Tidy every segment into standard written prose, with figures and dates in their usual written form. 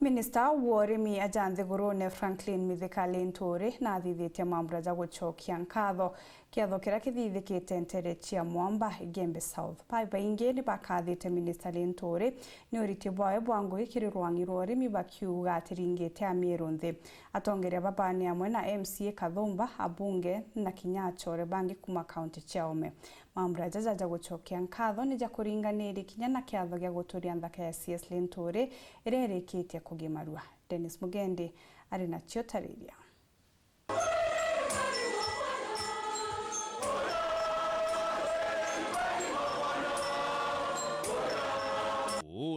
Minista Worimi Ajanthigurune Franklin Mithika Lîntûrî na thithĩtie mambura ja gũcokia Nkatho kiatho kĩrĩa kĩthithĩkĩte NTEERE cia MAMBURA Gembe South. BAINGI nibakathĩte Minista Lîntûrî nĩ ũriti bwayo bwa ngũĩ kĩrĩ rwangi rwa ũrĩmi bakiuga atĩringĩte amĩrũ nthĩ. Atongeria babani amwe na MCA KLATHUMBA, abunge na kinyachore bangi kuma kaunti ciaome. Mambura ja gũcokia Nkatho nĩ ja kũringanĩria kinya na kiatho gĩa gũtũria nthaka ya CS Lîntûrî ĩrĩa ĩrĩkĩtie kugimarua. Dennis Mugendi ari na chiotarĩria.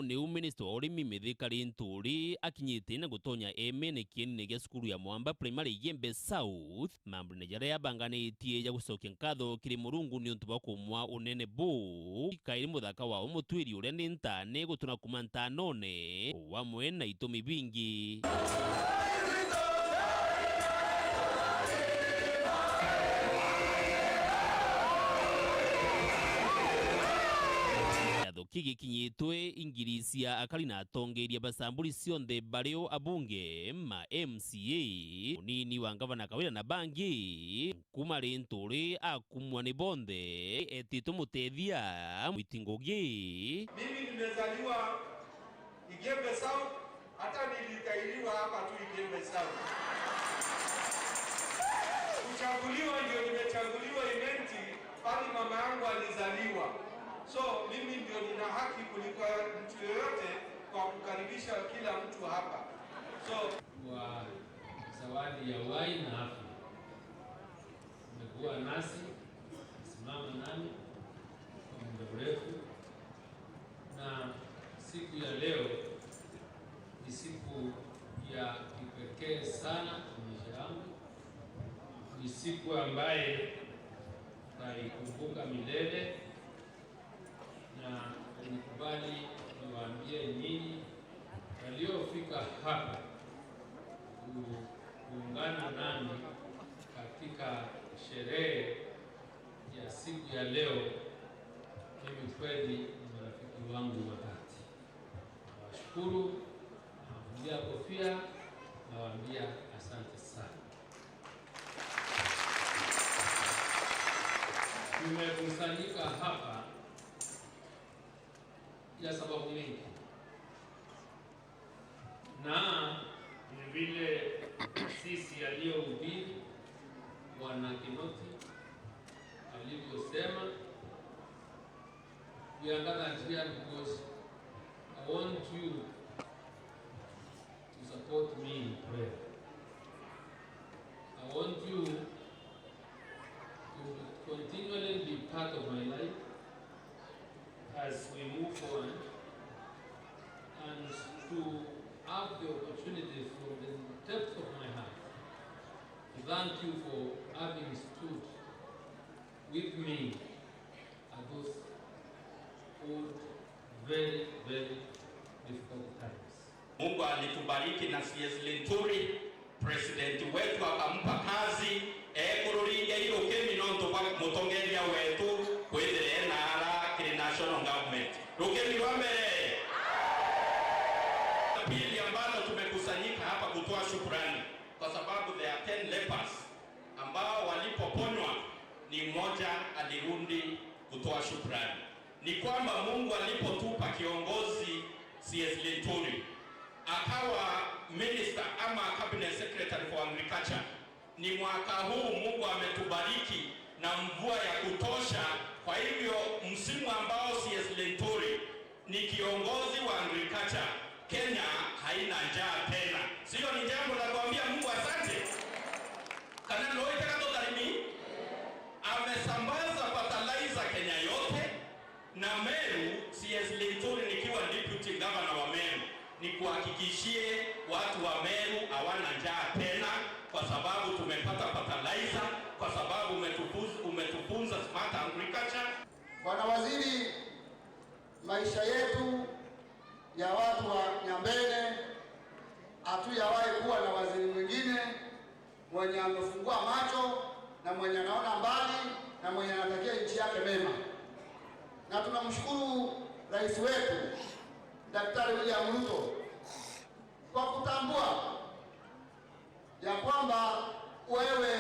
Ni Minista wa Ũrĩmi Mithika Lîntûrî akinyĩte na gũtonya emene kĩeni gĩa cukuru ya Mwamba Primary Gembe South. Mambura jaria yabanganĩtie ja gũcokia Nkatho kĩrĩ Mũrungu nĩ ũndũ wa kũmwa ũnene bũ kaĩrĩ mũthaka wa ũmũtuĩri ũrĩa nĩ ntane gũtũna kuma ntanone wamwe na itũmi bingi. Kigikinyitwe ingirisi ya AKARI na atongeria basamburi cionthe barĩo abunge ma MCA munini wa ngavana Kawira na bangi kuma Lîntûrî akumwa ni bonthe etito mutethia NGUGI. Mimi nimezaliwa Gembe South, hata nilikailiwa hapa tu Gembe South. Kuchaguliwa ndio nimechaguliwa imenti pale mama yangu alizaliwa. So mimi ndio nina haki kuliko mtu yoyote kwa kukaribisha kila mtu hapa. So wa zawadi ya uhai na afya, umekuwa nasi, simama nami kwa muda mrefu, na siku ya leo ni siku ya kipekee sana kwa maisha yangu. Ni siku ambaye nitaikumbuka milele, na nikubali niwaambie nyinyi waliofika hapa kuungana nami katika sherehe ya siku ya leo. Mimi kweli ni marafiki wangu wa dhati. Nawashukuru, nawaambia kofia, nawaambia asante sana. Tumekusanyika hapa ya sababu mingi, na ni vile sisi aliyohubiri Bwana Kinoti alivyosema, we are gathered here because I want you to support me in prayer. I want you to continually be part of my life as we move forward, and to have the opportunity from the depth of my heart to thank you for having stood with me at those old, very, very difficult times. Mungu alitubariki na CS Lîntûrî, president wetu akampa kazi kururinga iroke minonto kwa mutongeria wetu kwendele na national government. Rukeni wa mbele. Pili ambalo tumekusanyika hapa kutoa shukrani kwa sababu there are 10 lepers ambao walipoponywa ni mmoja alirudi kutoa shukrani. Ni kwamba Mungu alipotupa kiongozi CS Lîntûrî akawa minister ama cabinet secretary for agriculture, ni mwaka huu Mungu ametubariki na mvua ya kutosha. Kwa hivyo msimu ambao CS Lîntûrî ni kiongozi wa agriculture, Kenya haina njaa tena. Sio ni jambo la kuambia Mungu asante. Kana loitaka totalimi amesambaza fertilizer Kenya yote, na Meru CS Lîntûrî nikiwa deputy governor wa Meru ni kuhakikishie watu wa Meru hawana njaa tena, kwa sababu tumepata fertilizer, kwa sababu umetufunza smart agriculture. Bwana Waziri, maisha yetu ya watu wa Nyambene hatujawahi kuwa na waziri mwingine mwenye amefungua macho na mwenye anaona mbali na mwenye anatakia nchi yake mema. Na tunamshukuru rais wetu Daktari William Ruto wewe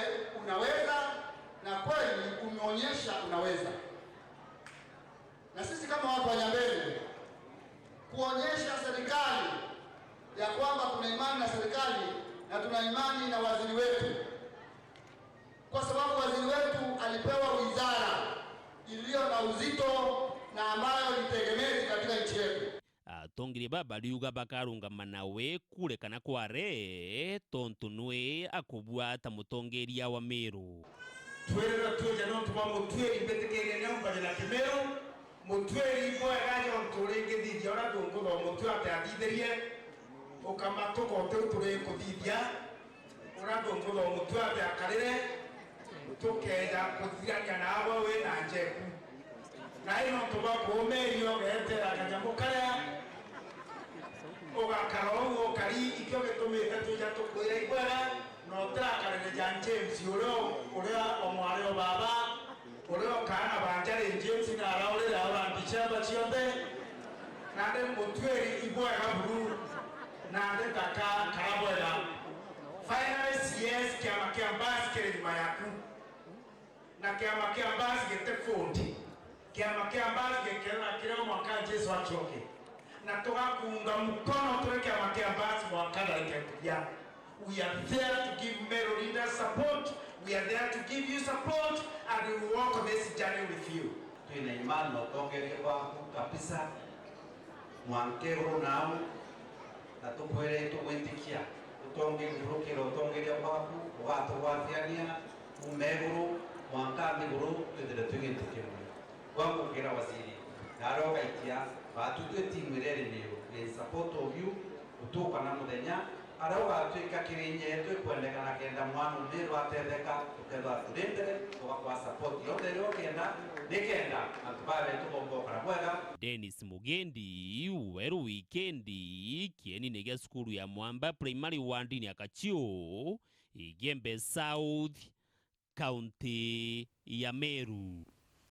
unaweza na kweli umeonyesha unaweza. Na sisi kama watu wa Nyambene kuonyesha serikali ya kwamba tuna imani na serikali na tuna imani na waziri wetu, kwa sababu waziri wetu alipewa wizara iliyo na uzito na ambayo ni tegemezi katika nchi yetu. Atongeria babariuga bakarungama nawe kurekana kware tontu nwe akubwata mutongeria wa Meru. Twera tuja no tuma mutweri betekere nyamba na Meru mutweri boy gaje ontorenge dithia ora ndungutho mutwe atathithirie ukamato kote uture kuthithia ora ndungutho mutwe atakarire tukeja kuthirania nawe we na njeku na ino tuba kumerio getera kanyamukara ogakaro kari ikyo getumite tuja tukwira ikwera no trakarire Jan James uria omware baba uria kana banjare James na raure abandisha chiothe nande mutweri ibwe haburu nande taka karabwera finally yes kiama kiambasi kile nyuma yaku na kiama kiambasi gete fundi kiama kiambasi gekera kile mwaka Jesu achoke na tukakuunga mkono tuwe kiama kiambasi mwaka ya. We are there to give Meru leaders support. We are there to give you support, and we will walk this journey with you. Tuna imani na ATONGERIA kabisa mwankero nao na tukwere tuwentikia ATONGERIA baku watu wathiania umeguru mwankandi guru twendele twigentikia wangu kira waziri naro gaikia batu twetimwirere niyo in support of you utuka na muthenya arawa twika kirinye twikwenekana kenda mwana Meru atetheka tuketha LINTURI tukakwa support yothe leo kenda nikenda atubare tubomboka na mwega. Dennis Mugendi weru wikendi kieni nege skuru ya Mwamba primary wandi ni Akachio Igembe South County ya Meru.